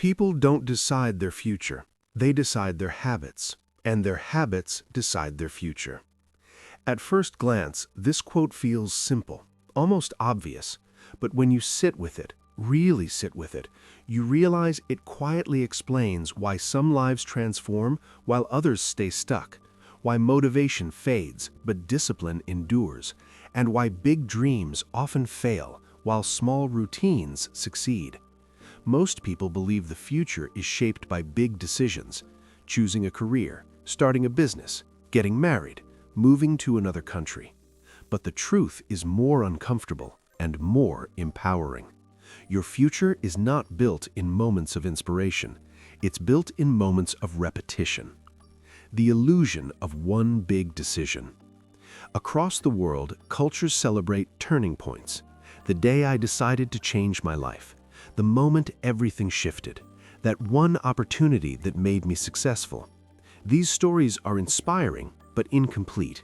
People don't decide their future. They decide their habits, and their habits decide their future. At first glance, this quote feels simple, almost obvious, but when you sit with it, really sit with it, you realize it quietly explains why some lives transform while others stay stuck, why motivation fades but discipline endures, and why big dreams often fail while small routines succeed. Most people believe the future is shaped by big decisions, choosing a career, starting a business, getting married, moving to another country. But the truth is more uncomfortable and more empowering. Your future is not built in moments of inspiration. It's built in moments of repetition. The illusion of one big decision. Across the world, cultures celebrate turning points. The day I decided to change my life. The moment everything shifted. That one opportunity that made me successful. These stories are inspiring, but incomplete.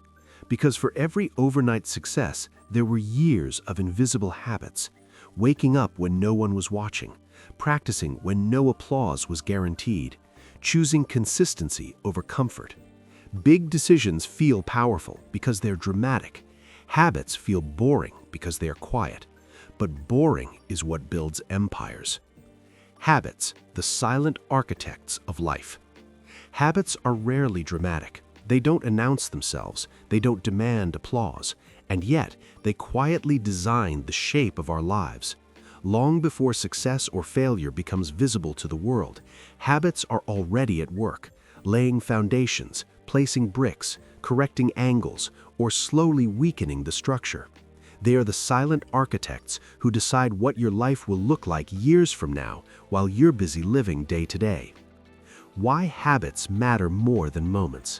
Because for every overnight success, there were years of invisible habits. Waking up when no one was watching. Practicing when no applause was guaranteed. Choosing consistency over comfort. Big decisions feel powerful because they're dramatic. Habits feel boring because they are quiet. But boring is what builds empires. Habits, the silent architects of life. Habits are rarely dramatic. They don't announce themselves. They don't demand applause. And yet, they quietly design the shape of our lives. Long before success or failure becomes visible to the world, habits are already at work, laying foundations, placing bricks, correcting angles, or slowly weakening the structure. They are the silent architects who decide what your life will look like years from now while you're busy living day to day. Why habits matter more than moments.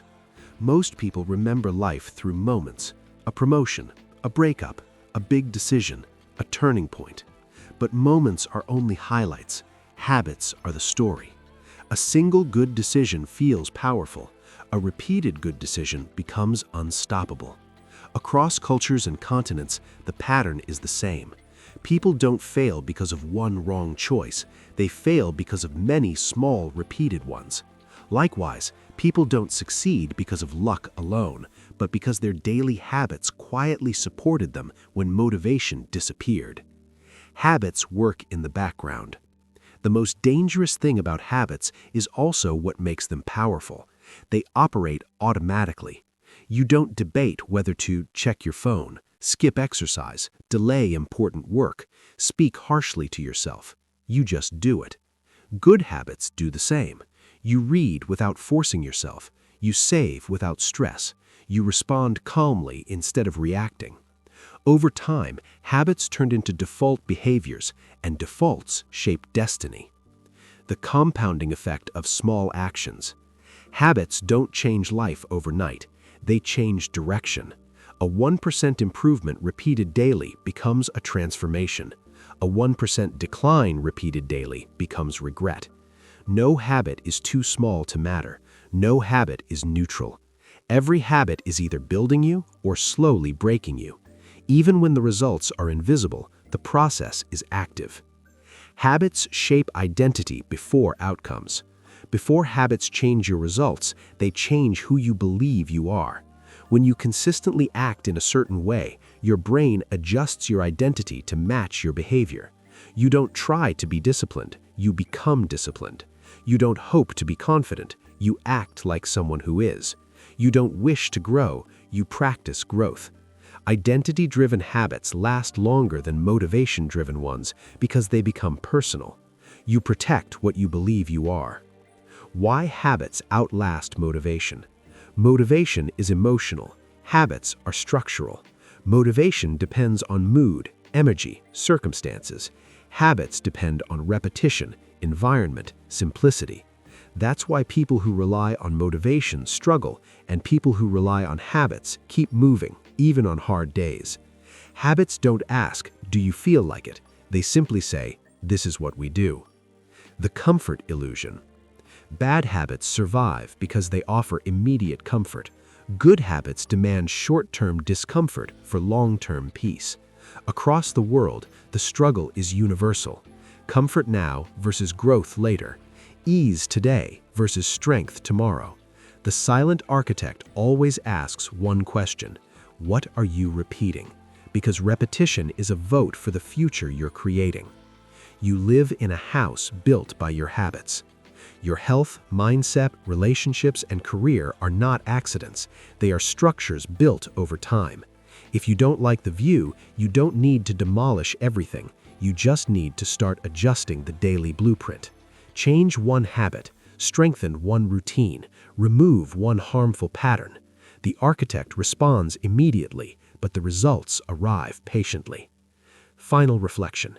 Most people remember life through moments. A promotion, a breakup, a big decision, a turning point. But moments are only highlights. Habits are the story. A single good decision feels powerful. A repeated good decision becomes unstoppable. Across cultures and continents, the pattern is the same. People don't fail because of one wrong choice. They fail because of many small, repeated ones. Likewise, people don't succeed because of luck alone, but because their daily habits quietly supported them when motivation disappeared. Habits work in the background. The most dangerous thing about habits is also what makes them powerful. They operate automatically. You don't debate whether to check your phone, skip exercise, delay important work, speak harshly to yourself. You just do it. Good habits do the same. You read without forcing yourself. You save without stress. You respond calmly instead of reacting. Over time, habits turned into default behaviors, and defaults shape destiny. The compounding effect of small actions. Habits don't change life overnight. They change direction. A 1% improvement repeated daily becomes a transformation. A 1% decline repeated daily becomes regret. No habit is too small to matter. No habit is neutral. Every habit is either building you or slowly breaking you. Even when the results are invisible, the process is active. Habits shape identity before outcomes. Before habits change your results, they change who you believe you are. When you consistently act in a certain way, your brain adjusts your identity to match your behavior. You don't try to be disciplined, you become disciplined. You don't hope to be confident, you act like someone who is. You don't wish to grow, you practice growth. Identity-driven habits last longer than motivation-driven ones because they become personal. You protect what you believe you are. Why habits outlast motivation? Motivation is emotional. Habits are structural. Motivation depends on mood, energy, circumstances. Habits depend on repetition, environment, simplicity. That's why people who rely on motivation struggle, and people who rely on habits keep moving, even on hard days. Habits don't ask, "Do you feel like it?" They simply say, "This is what we do." The comfort illusion. Bad habits survive because they offer immediate comfort. Good habits demand short-term discomfort for long-term peace. Across the world, the struggle is universal. Comfort now versus growth later. Ease today versus strength tomorrow. The silent architect always asks one question: what are you repeating? Because repetition is a vote for the future you're creating. You live in a house built by your habits. Your health, mindset, relationships, and career are not accidents. They are structures built over time. If you don't like the view, you don't need to demolish everything. You just need to start adjusting the daily blueprint. Change one habit, strengthen one routine, remove one harmful pattern. The architect responds immediately, but the results arrive patiently. Final reflection.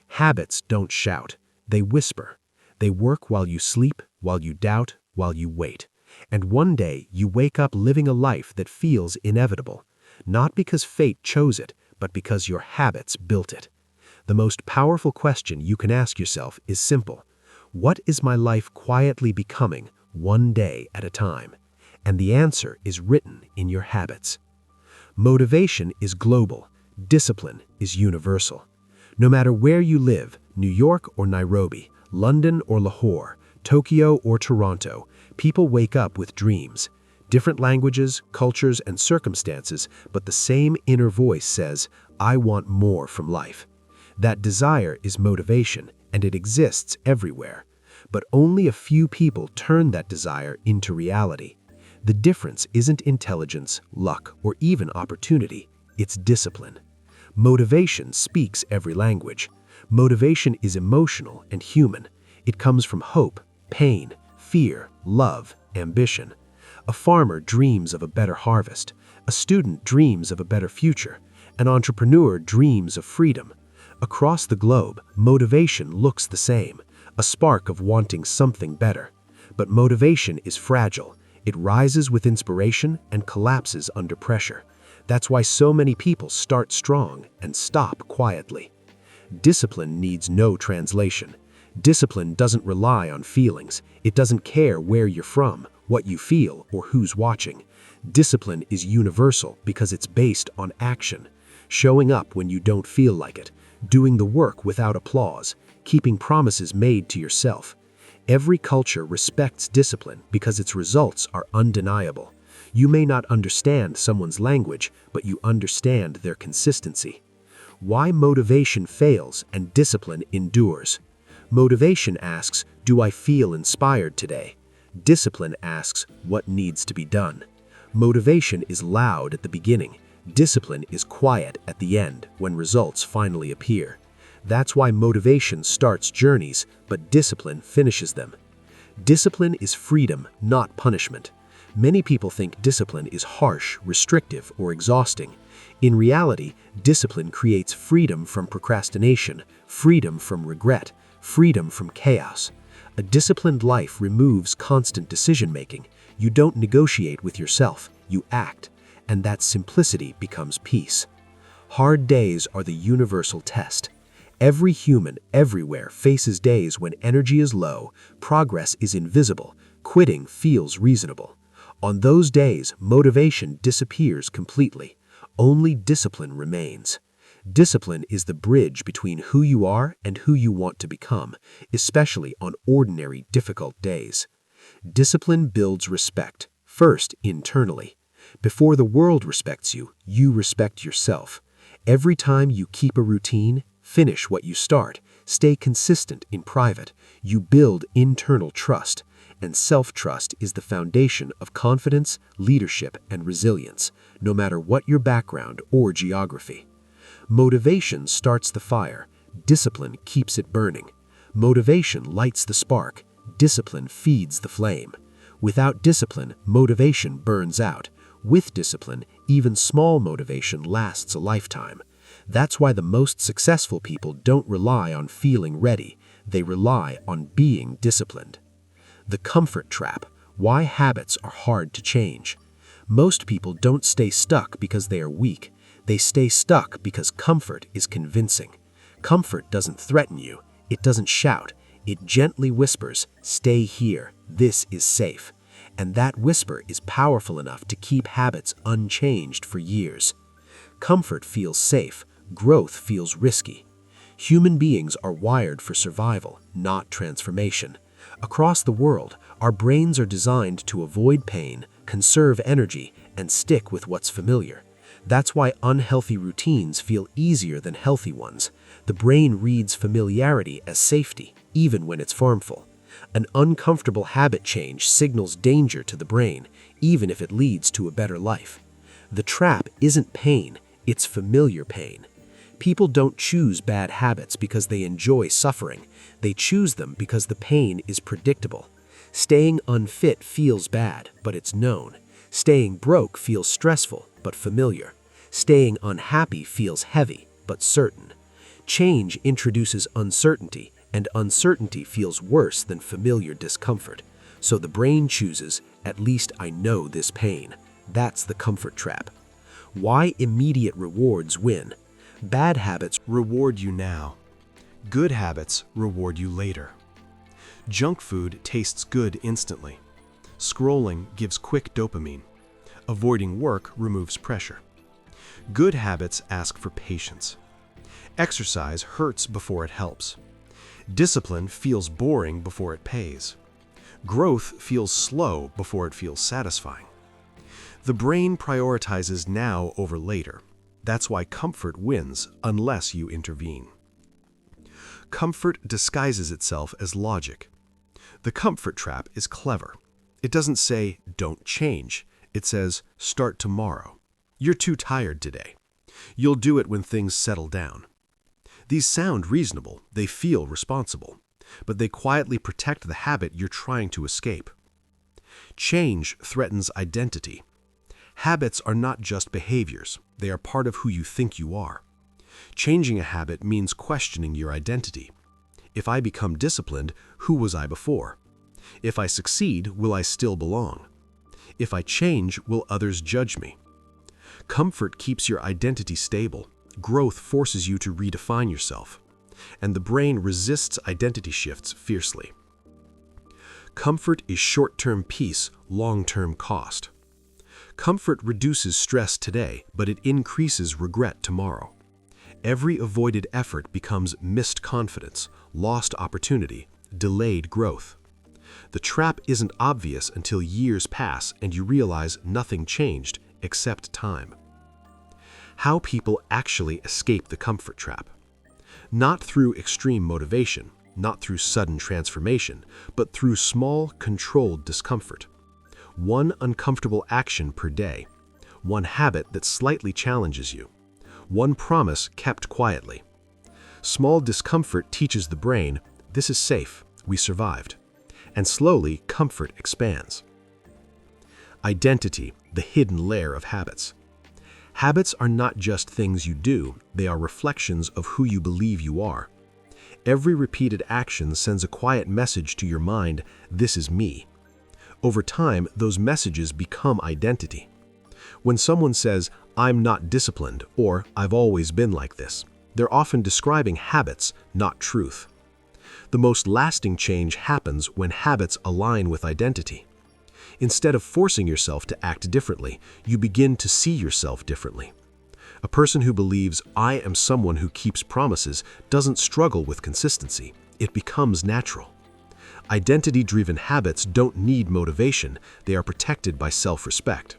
Habits don't shout, they whisper. They work while you sleep, while you doubt, while you wait. And one day you wake up living a life that feels inevitable, not because fate chose it, but because your habits built it. The most powerful question you can ask yourself is simple. What is my life quietly becoming, one day at a time? And the answer is written in your habits. Motivation is global. Discipline is universal. No matter where you live, New York or Nairobi, London or Lahore, Tokyo or Toronto, people wake up with dreams. Different languages, cultures, and circumstances, but the same inner voice says, I want more from life. That desire is motivation, and it exists everywhere. But only a few people turn that desire into reality. The difference isn't intelligence, luck, or even opportunity. It's discipline. Motivation speaks every language. Motivation is emotional and human. It comes from hope, pain, fear, love, ambition. A farmer dreams of a better harvest. A student dreams of a better future. An entrepreneur dreams of freedom. Across the globe, motivation looks the same, a spark of wanting something better. But motivation is fragile. It rises with inspiration and collapses under pressure. That's why so many people start strong and stop quietly. Discipline needs no translation. Discipline doesn't rely on feelings. It doesn't care where you're from, what you feel, or who's watching. Discipline is universal because it's based on action. Showing up when you don't feel like it. Doing the work without applause. Keeping promises made to yourself. Every culture respects discipline because its results are undeniable. You may not understand someone's language, but you understand their consistency. Why motivation fails and discipline endures. Motivation asks, do I feel inspired today? Discipline asks, what needs to be done? Motivation is loud at the beginning. Discipline is quiet at the end when results finally appear. That's why motivation starts journeys, but discipline finishes them. Discipline is freedom, not punishment. Many people think discipline is harsh, restrictive, or exhausting. In reality, discipline creates freedom from procrastination, freedom from regret, freedom from chaos. A disciplined life removes constant decision-making. You don't negotiate with yourself, you act, and that simplicity becomes peace. Hard days are the universal test. Every human, everywhere, faces days when energy is low, progress is invisible, quitting feels reasonable. On those days, motivation disappears completely. Only discipline remains. Discipline is the bridge between who you are and who you want to become, especially on ordinary, difficult days. Discipline builds respect, first internally. Before the world respects you, you respect yourself. Every time you keep a routine, finish what you start, stay consistent in private, you build internal trust, and self-trust is the foundation of confidence, leadership, and resilience, no matter what your background or geography. Motivation starts the fire, discipline keeps it burning. Motivation lights the spark, discipline feeds the flame. Without discipline, motivation burns out. With discipline, even small motivation lasts a lifetime. That's why the most successful people don't rely on feeling ready, they rely on being disciplined. The comfort trap, why habits are hard to change. Most people don't stay stuck because they are weak. They stay stuck because comfort is convincing. Comfort doesn't threaten you, it doesn't shout, it gently whispers, stay here, this is safe. And that whisper is powerful enough to keep habits unchanged for years. Comfort feels safe, growth feels risky. Human beings are wired for survival, not transformation. Across the world, our brains are designed to avoid pain, conserve energy, and stick with what's familiar. That's why unhealthy routines feel easier than healthy ones. The brain reads familiarity as safety, even when it's harmful. An uncomfortable habit change signals danger to the brain, even if it leads to a better life. The trap isn't pain, it's familiar pain. People don't choose bad habits because they enjoy suffering. They choose them because the pain is predictable. Staying unfit feels bad, but it's known. Staying broke feels stressful, but familiar. Staying unhappy feels heavy, but certain. Change introduces uncertainty, and uncertainty feels worse than familiar discomfort. So the brain chooses, at least I know this pain. That's the comfort trap. Why immediate rewards win? Bad habits Reward you now. Good habits reward you later. Junk food tastes good instantly. Scrolling gives quick dopamine. Avoiding work removes pressure. Good habits ask for patience. Exercise hurts before it helps. Discipline feels boring before it pays. Growth feels slow before it feels satisfying. The brain prioritizes now over later. That's why comfort wins unless you intervene. Comfort disguises itself as logic. The comfort trap is clever. It doesn't say, don't change. It says, start tomorrow. You're too tired today. You'll do it when things settle down. These sound reasonable, they feel responsible, but they quietly protect the habit you're trying to escape. Change threatens identity. Habits are not just behaviors, they are part of who you think you are. Changing a habit means questioning your identity. If I become disciplined, who was I before? If I succeed, will I still belong? If I change, will others judge me? Comfort keeps your identity stable. Growth forces you to redefine yourself. And the brain resists identity shifts fiercely. Comfort is short-term peace, long-term cost. Comfort reduces stress today, but it increases regret tomorrow. Every avoided effort becomes missed confidence, lost opportunity, delayed growth. The trap isn't obvious until years pass and you realize nothing changed except time. How people actually escape the comfort trap. Not through extreme motivation, not through sudden transformation, but through small, controlled discomfort. One uncomfortable action per day. One habit that slightly challenges you. One promise kept quietly. Small discomfort teaches the brain, this is safe, we survived. And slowly, comfort expands. Identity, the hidden layer of habits. Habits are not just things you do, they are reflections of who you believe you are. Every repeated action sends a quiet message to your mind, this is me. Over time, those messages become identity. When someone says, I'm not disciplined, or I've always been like this, they're often describing habits, not truth. The most lasting change happens when habits align with identity. Instead of forcing yourself to act differently, you begin to see yourself differently. A person who believes, I am someone who keeps promises, doesn't struggle with consistency. It becomes natural. Identity-driven habits don't need motivation, they are protected by self-respect.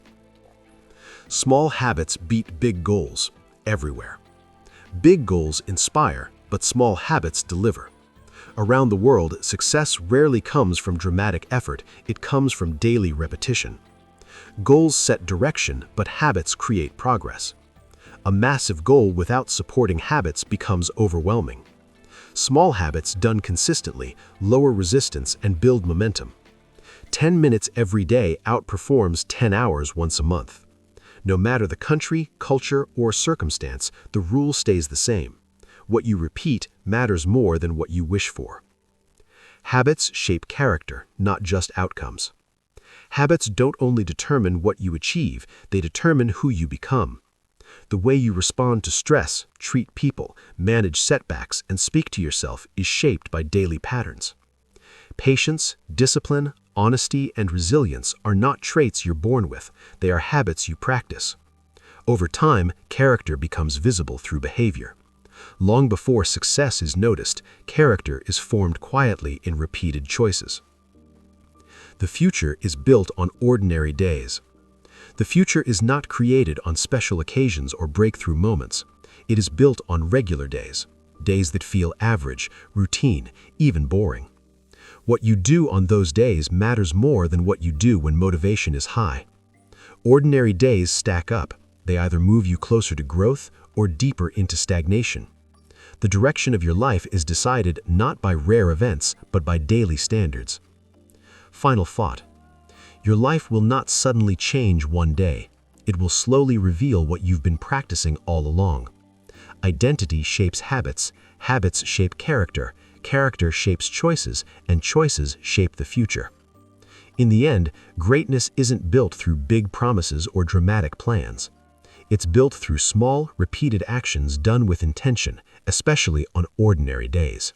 Small habits beat big goals, everywhere. Big goals inspire, but small habits deliver. Around the world, success rarely comes from dramatic effort, it comes from daily repetition. Goals set direction, but habits create progress. A massive goal without supporting habits becomes overwhelming. Small habits done consistently lower resistance and build momentum. 10 minutes every day outperforms 10 hours once a month. No matter the country, culture, or circumstance, the rule stays the same. What you repeat matters more than what you wish for. Habits shape character, not just outcomes. Habits don't only determine what you achieve, they determine who you become. The way you respond to stress, treat people, manage setbacks, and speak to yourself is shaped by daily patterns. Patience, discipline, honesty, and resilience are not traits you're born with, they are habits you practice. Over time, character becomes visible through behavior. Long before success is noticed, character is formed quietly in repeated choices. The future is built on ordinary days. The future is not created on special occasions or breakthrough moments. It is built on regular days, days that feel average, routine, even boring. What you do on those days matters more than what you do when motivation is high. Ordinary days stack up. They either move you closer to growth or deeper into stagnation. The direction of your life is decided not by rare events, but by daily standards. Final thought. Your life will not suddenly change one day. It will slowly reveal what you've been practicing all along. Identity shapes habits, habits shape character, character shapes choices, and choices shape the future. In the end, greatness isn't built through big promises or dramatic plans. It's built through small, repeated actions done with intention, especially on ordinary days.